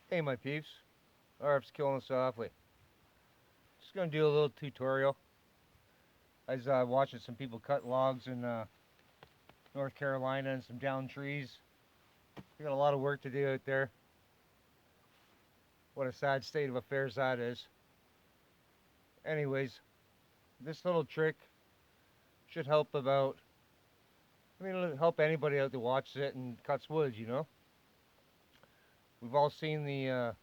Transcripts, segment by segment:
Hey my peeps, RF's killing softly. Just gonna do a little tutorial. I was watching some people cut logs in North Carolina and some down trees. We got a lot of work to do out there. What a sad state of affairs that is. Anyways, this little trick should help it'll help anybody out that watches it and cuts wood. We've all seen the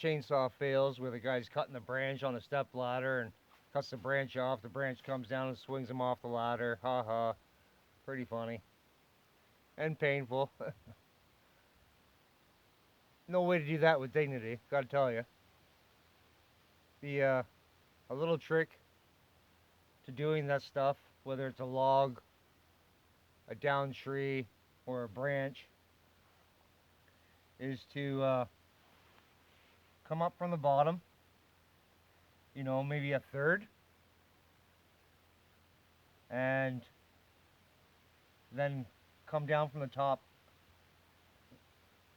chainsaw fails where the guy's cutting the branch on a step ladder and cuts the branch off. The branch comes down and swings him off the ladder. Ha ha. Pretty funny and painful. No way to do that with dignity, gotta tell you. The A little trick to doing that stuff, whether it's a log, a down tree, or a branch, is to come up from the bottom. Maybe a third, and then come down from the top.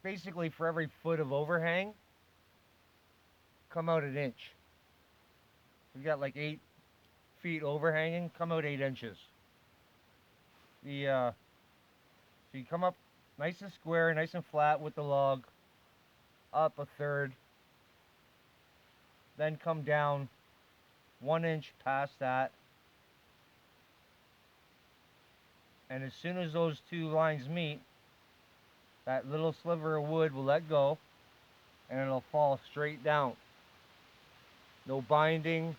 Basically, for every foot of overhang, come out an inch. We've got like 8 feet overhanging. Come out 8 inches. So you come up nice and square, nice and flat with the log, up a third, then come down 1 inch past that, and as soon as those two lines meet, that little sliver of wood will let go, and it'll fall straight down. No binding,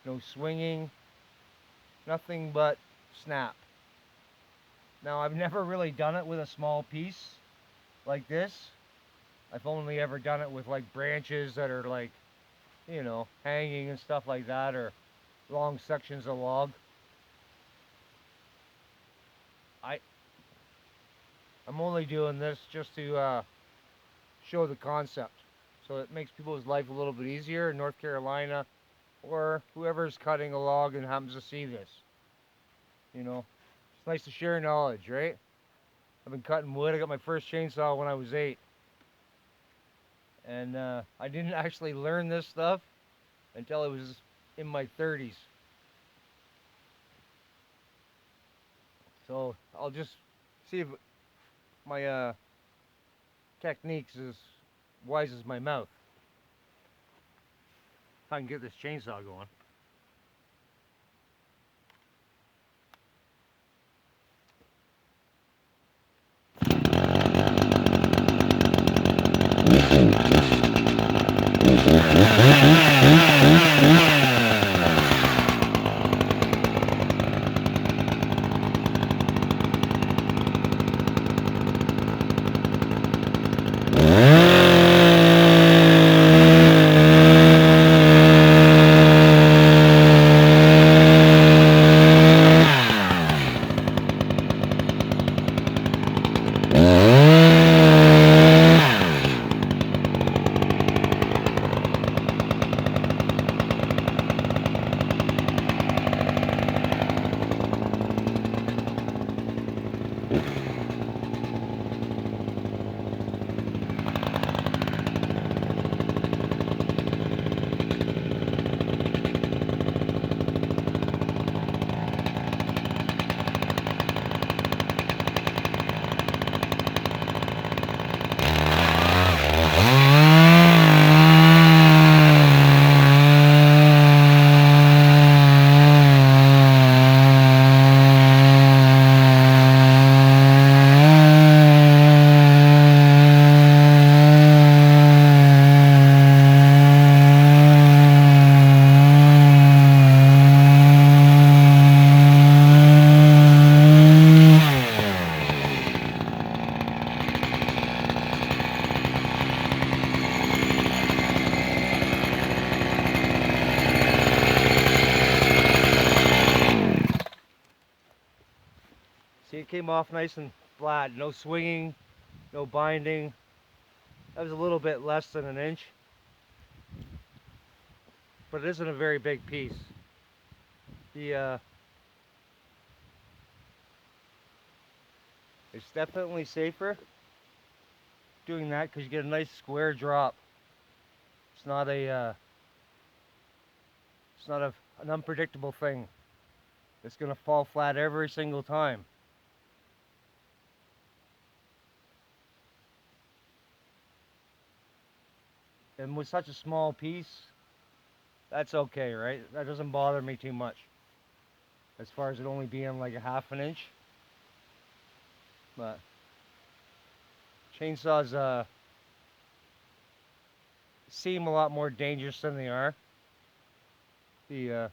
no swinging, nothing but snap. Now, I've never really done it with a small piece like this. I've only ever done it with like branches that are like, hanging and stuff like that, or long sections of log. I I'm only doing this just to show the concept, so it makes people's life a little bit easier in North Carolina, or whoever's cutting a log and happens to see this. It's nice to share knowledge, right? I've been cutting wood. I got my first chainsaw when I was 8, and I didn't actually learn this stuff until I was in my 30s. So I'll just see if my technique's as wise as my mouth. If I can get this chainsaw going. See, it came off nice and flat. No swinging, no binding. That was a little bit less than an inch, but it isn't a very big piece. The It's definitely safer doing that because you get a nice square drop. It's not an unpredictable thing. It's gonna fall flat every single time. And with such a small piece, that's okay, right? That doesn't bother me too much. As far as it only being like a half an inch. But chainsaws seem a lot more dangerous than they are. The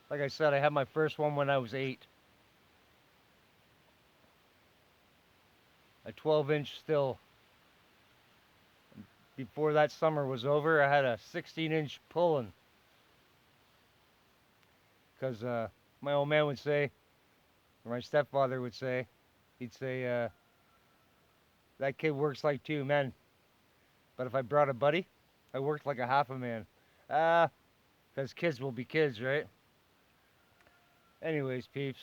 like I said, I had my first one when I was 8. A 12-inch still. Before that summer was over, I had a 16-inch pulling. Because my old man would say, or my stepfather would say, he'd say, that kid works like 2 men. But if I brought a buddy, I worked like a half a man. Because kids will be kids, right? Anyways, peeps,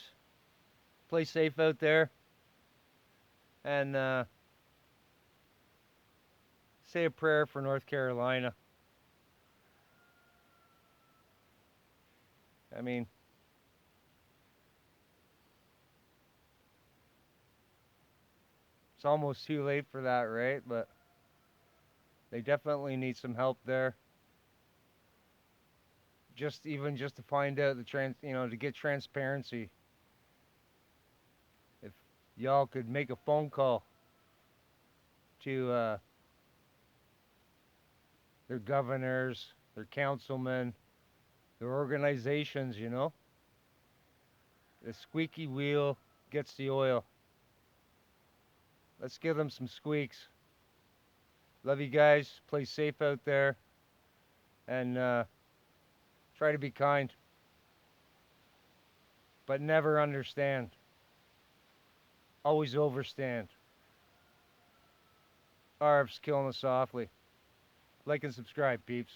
play safe out there. And say a prayer for North Carolina. I mean, it's almost too late for that, right? But they definitely need some help there. Just to find out to get transparency. If y'all could make a phone call to their governors, their councilmen, their organizations, the squeaky wheel gets the oil. Let's give them some squeaks. Love you guys. Play safe out there. And try to be kind. But never understand. Always overstand. Arv's killing us softly. Like and subscribe, peeps.